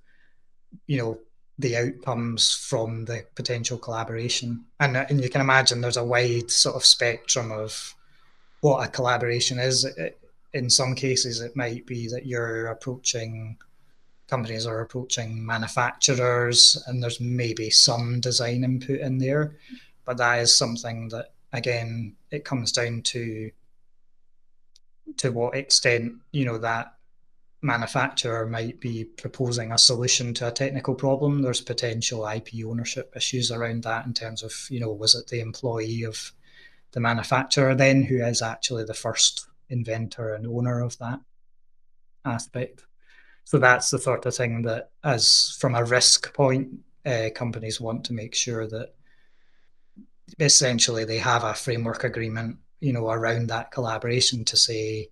the outcomes from the potential collaboration. And you can imagine there's a wide sort of spectrum of what a collaboration is. In some cases, it might be that companies are approaching manufacturers, and there's maybe some design input in there, but that is something that, again, it comes down to what extent, that manufacturer might be proposing a solution to a technical problem. There's potential IP ownership issues around that in terms of, was it the employee of the manufacturer then who is actually the first inventor and owner of that aspect? So that's the sort of thing that, as from a risk point, companies want to make sure that essentially they have a framework agreement, around that collaboration to say,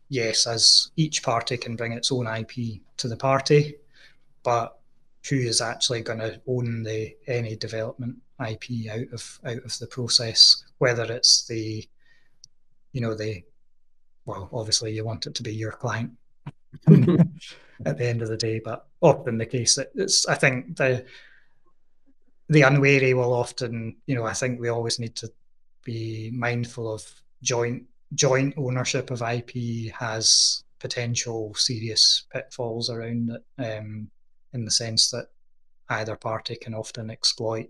yes, as each party can bring its own IP to the party, but who is actually going to own any development IP out of the process? Whether it's well, obviously you want it to be your client at the end of the day, but often the case that I think the unwary will often, I think we always need to be mindful of joint ownership of IP has potential serious pitfalls around it, in the sense that either party can often exploit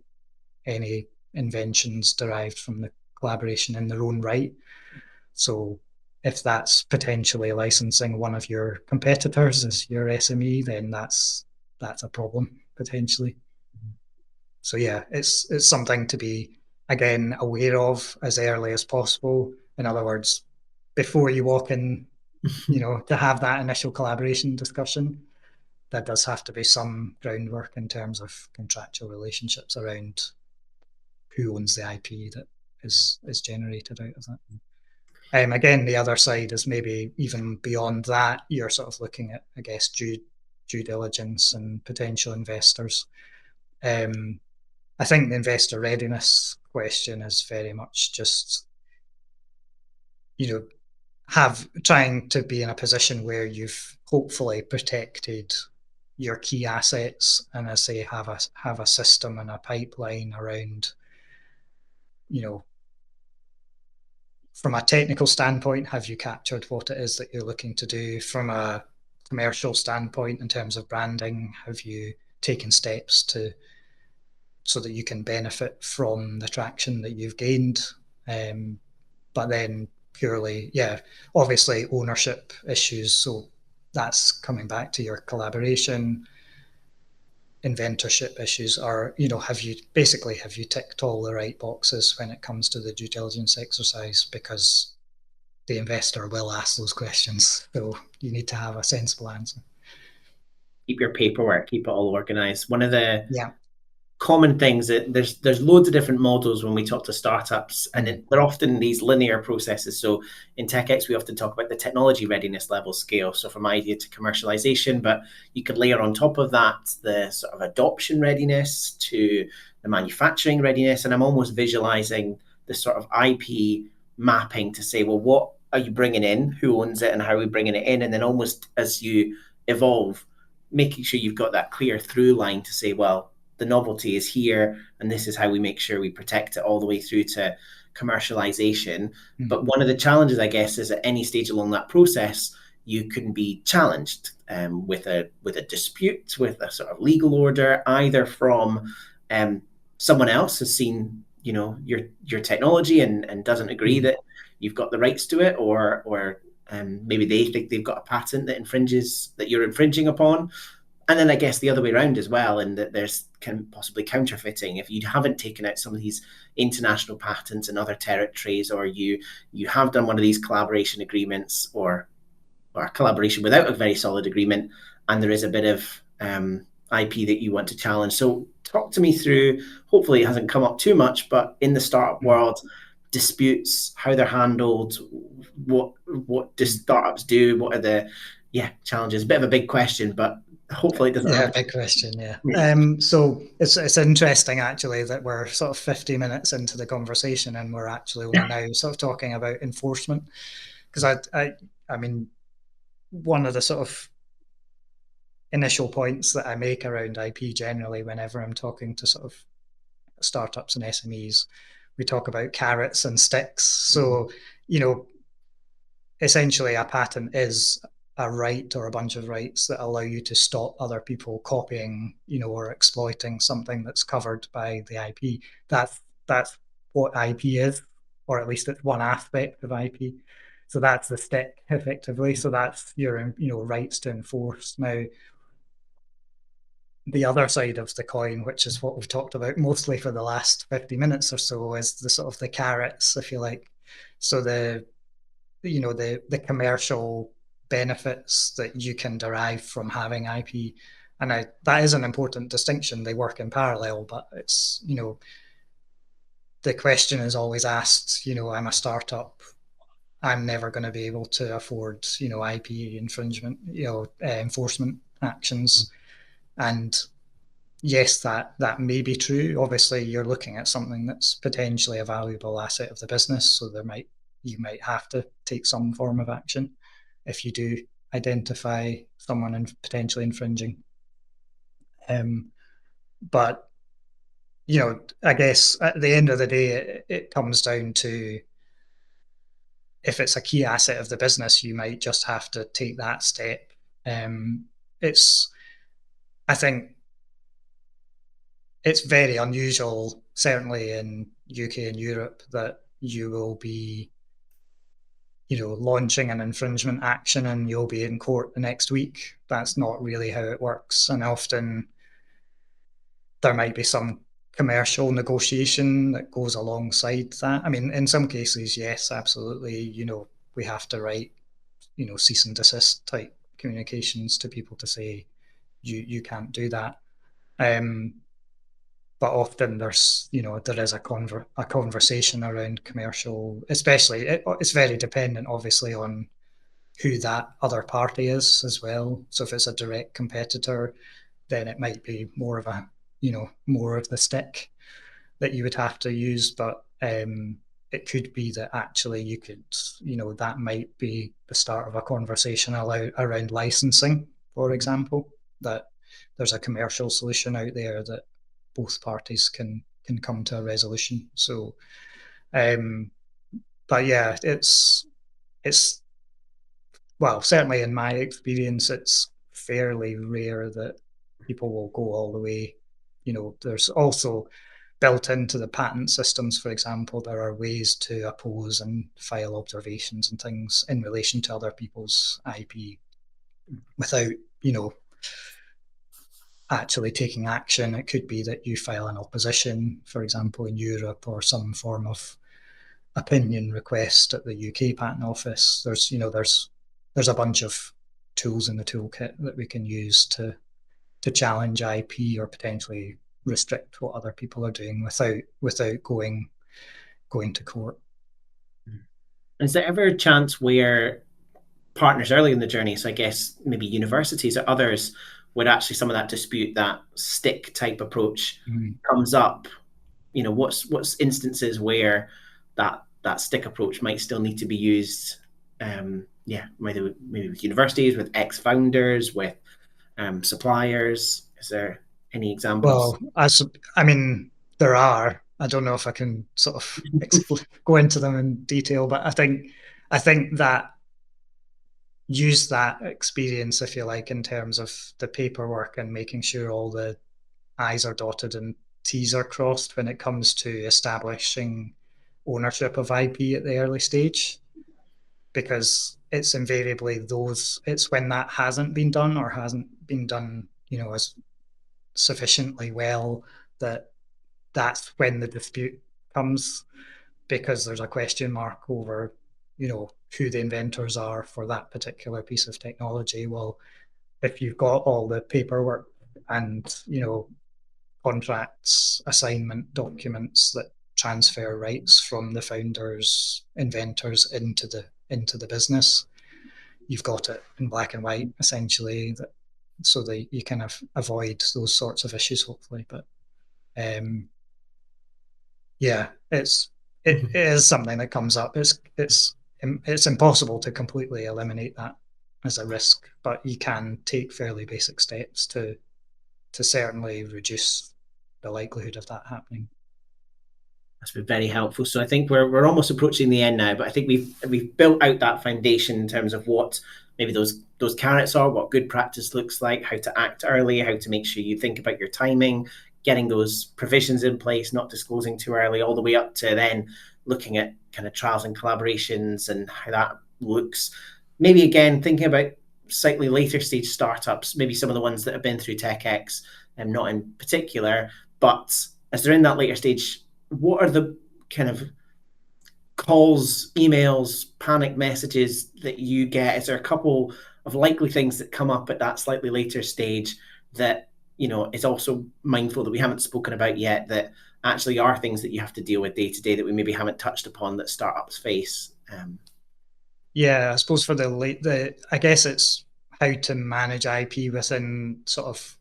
any inventions derived from the collaboration in their own right. So if that's potentially licensing one of your competitors as your SME, then that's a problem potentially. So yeah, it's something to be, again, aware of as early as possible. In other words, before you walk in, to have that initial collaboration discussion, there does have to be some groundwork in terms of contractual relationships around who owns the IP that is generated out of that. Again, the other side is maybe even beyond that. You're sort of looking at, I guess, due diligence and potential investors. I think the investor readiness question is very much just, trying to be in a position where you've hopefully protected your key assets, and as I say, have a system and a pipeline around, from a technical standpoint, have you captured what it is that you're looking to do? From a commercial standpoint, in terms of branding, have you taken steps so that you can benefit from the traction that you've gained? But then purely, obviously ownership issues. So that's coming back to your collaboration. Inventorship issues are, have you ticked all the right boxes when it comes to the due diligence exercise? Because the investor will ask those questions. So you need to have a sensible answer. Keep your paperwork, keep it all organized. One of the common things that there's loads of different models when we talk to startups, and they're often these linear processes. So in TechX, we often talk about the technology readiness level scale, so from idea to commercialization, but you could layer on top of that the sort of adoption readiness to the manufacturing readiness. And I'm almost visualizing the sort of IP mapping to say, well, what are you bringing in, who owns it, and how are we bringing it in? And then almost as you evolve, making sure you've got that clear through line to say, well, the novelty is here, and this is how we make sure we protect it all the way through to commercialization. But one of the challenges, I guess, is at any stage along that process, you can be challenged with a dispute, with a sort of legal order, either from someone else has seen your technology and doesn't agree that you've got the rights to it, or maybe they think they've got a patent that you're infringing upon. And then I guess the other way around as well, and that there's possibly counterfeiting. If you haven't taken out some of these international patents in other territories, or you have done one of these collaboration agreements, or a collaboration without a very solid agreement, and there is a bit of IP that you want to challenge. So talk to me through, hopefully it hasn't come up too much, but in the startup world, disputes, how they're handled, what do startups do, what are the challenges? A bit of a big question, but hopefully it doesn't happen. Big question. So it's interesting actually that we're sort of 50 minutes into the conversation and we're actually only now sort of talking about enforcement, because I mean, one of the sort of initial points that I make around IP generally whenever I'm talking to sort of startups and SMEs, we talk about carrots and sticks. So essentially a patent is a right or a bunch of rights that allow you to stop other people copying, or exploiting something that's covered by the IP. That's what IP is, or at least it's one aspect of IP. So that's the stick, effectively. So that's your, rights to enforce. Now, the other side of the coin, which is what we've talked about mostly for the last 50 minutes or so, is the sort of the carrots, if you like. So the commercial benefits that you can derive from having IP. And that is an important distinction. They work in parallel, but it's, the question is always asked, I'm a startup. I'm never going to be able to afford, IP infringement, enforcement actions. And yes, that may be true. Obviously, you're looking at something that's potentially a valuable asset of the business. So you might have to take some form of action if you do identify someone potentially infringing. But, I guess at the end of the day, it comes down to, if it's a key asset of the business, you might just have to take that step. I think it's very unusual, certainly in UK and Europe, that you will be launching an infringement action and you'll be in court the next week. That's not really how it works. And often there might be some commercial negotiation that goes alongside that. I mean, in some cases, yes, absolutely. We have to write, cease and desist type communications to people to say, you can't do that. But often there is a conversation around commercial, especially it's very dependent obviously on who that other party is as well. So if it's a direct competitor, then it might be more of the stick that you would have to use. But it could be that actually you could, that might be the start of a conversation around licensing, for example, that there's a commercial solution out there that both parties can come to a resolution. So, but yeah, it's well, certainly in my experience, it's fairly rare that people will go all the way. There's also built into the patent systems, for example, there are ways to oppose and file observations and things in relation to other people's IP without, actually taking action. It could be that you file an opposition, for example, in Europe, or some form of opinion request at the UK Patent Office. There's a bunch of tools in the toolkit that we can use to challenge IP or potentially restrict what other people are doing without going to court. Is there ever a chance where partners early in the journey, so I guess maybe universities or others, would actually some of that dispute, that stick type approach comes up? What's instances where that stick approach might still need to be used? Maybe with universities, with ex-founders, with suppliers. Is there any examples? Well, I mean, there are. I don't know if I can sort of go into them in detail, but I think that use that experience, if you like, in terms of the paperwork and making sure all the I's are dotted and T's are crossed when it comes to establishing ownership of IP at the early stage, because it's invariably it's when that hasn't been done or hasn't been done, as sufficiently well, that's when the dispute comes, because there's a question mark over, who the inventors are for that particular piece of technology. Well, if you've got all the paperwork and, contracts, assignment documents that transfer rights from the founders, inventors into the business, you've got it in black and white, essentially, so that you kind of avoid those sorts of issues, hopefully. But yeah, it is something that comes up. It's impossible to completely eliminate that as a risk, but you can take fairly basic steps to certainly reduce the likelihood of that happening. That's been very helpful. So I think we're almost approaching the end now, but I think we've built out that foundation in terms of what maybe those carrots are, what good practice looks like, how to act early, how to make sure you think about your timing, getting those provisions in place, not disclosing too early, all the way up to then looking at kind of trials and collaborations and how that looks. Maybe again, thinking about slightly later stage startups, maybe some of the ones that have been through TechX, and not in particular, but as they're in that later stage, what are the kind of calls, emails, panic messages that you get? Is there a couple of likely things that come up at that slightly later stage that, is also mindful that we haven't spoken about yet, that actually are things that you have to deal with day to day that we maybe haven't touched upon that startups face? Yeah, I suppose for I guess it's how to manage IP within sort of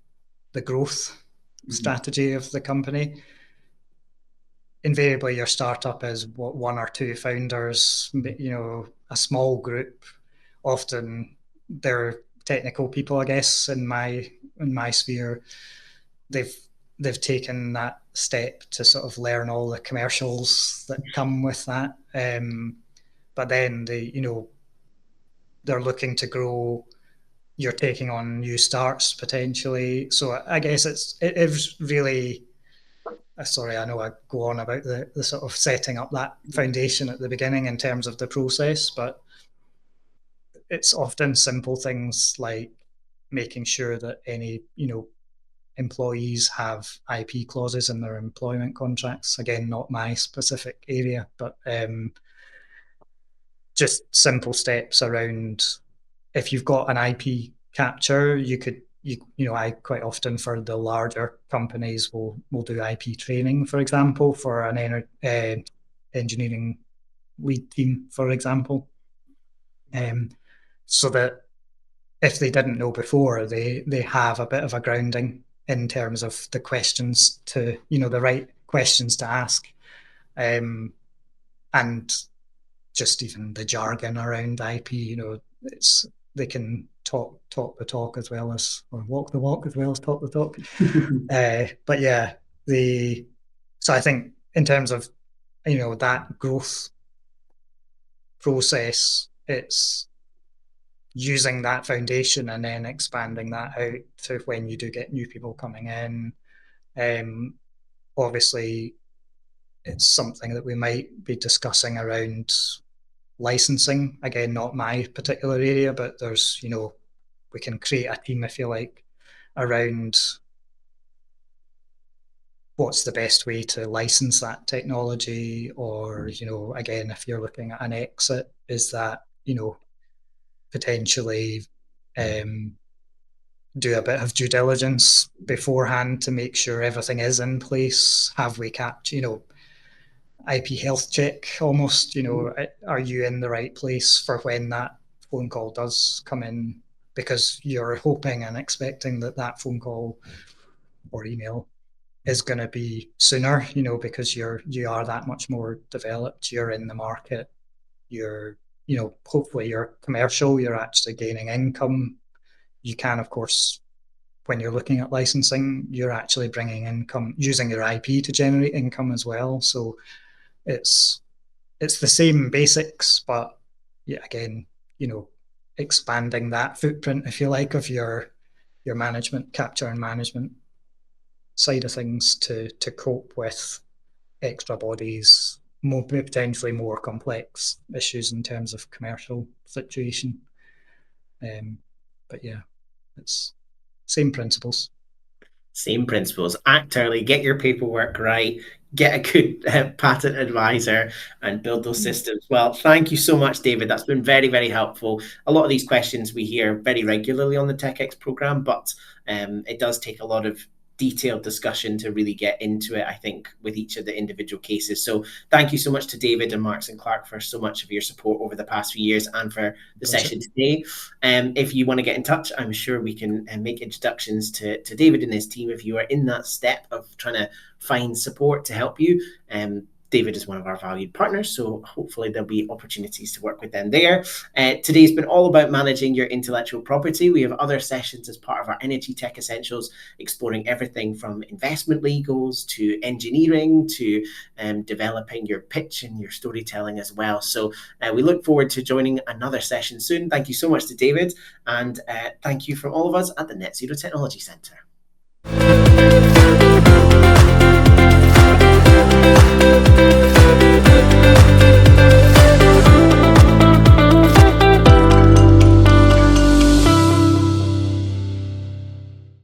the growth strategy of the company. Invariably, your startup is one or two founders, a small group. Often they're technical people, I guess, in my sphere. They've taken that step to sort of learn all the commercials that come with that. But then they're looking to grow. You're taking on new starts potentially. So I guess it is really. Sorry, I know I go on about the sort of setting up that foundation at the beginning in terms of the process, but it's often simple things like making sure that any, employees have IP clauses in their employment contracts. Again, not my specific area, but just simple steps around, if you've got an IP capture, I quite often, for the larger companies, will do IP training, for example, for an engineering lead team, for example, so that if they didn't know before, they have a bit of a grounding in terms of the questions the right questions to ask, and just even the jargon around IP. They can talk the talk as well as, or walk the walk as well as talk the talk. But yeah, so I think in terms of that growth process, it's using that foundation and then expanding that out to when you do get new people coming in. Obviously, it's something that we might be discussing around licensing. Again, not my particular area, but there's, we can create a team, if you like, around what's the best way to license that technology. Or, again, if you're looking at an exit, is that, potentially do a bit of due diligence beforehand to make sure everything is in place. Have we kept, IP health check almost, are you in the right place for when that phone call does come in? Because you're hoping and expecting that that phone call or email is going to be sooner, because you are that much more developed. You're in the market. You're, hopefully you're commercial. You're actually gaining income. You can, of course, when you're looking at licensing, you're actually bringing income using your IP to generate income as well. So it's the same basics, but yeah, again, expanding that footprint, if you like, of your management, capture and management side of things to cope with extra bodies, potentially more complex issues in terms of commercial situation. But yeah, it's same principles. Same principles. Act early, get your paperwork right, get a good patent advisor, and build those systems. Well, thank you so much, David. That's been very, very helpful. A lot of these questions we hear very regularly on the TechX program, but it does take a lot of detailed discussion to really get into it, I think, with each of the individual cases. So thank you so much to David and Marks&Clerk for so much of your support over the past few years and for the session today. If you want to get in touch, I'm sure we can make introductions to David and his team if you are in that step of trying to find support to help you. David is one of our valued partners, so hopefully there'll be opportunities to work with them there. Today's been all about managing your intellectual property. We have other sessions as part of our EnergyTech Essentials, exploring everything from investment legals to engineering to developing your pitch and your storytelling as well. So we look forward to joining another session soon. Thank you so much to David, and thank you from all of us at the Net Zero Technology Centre.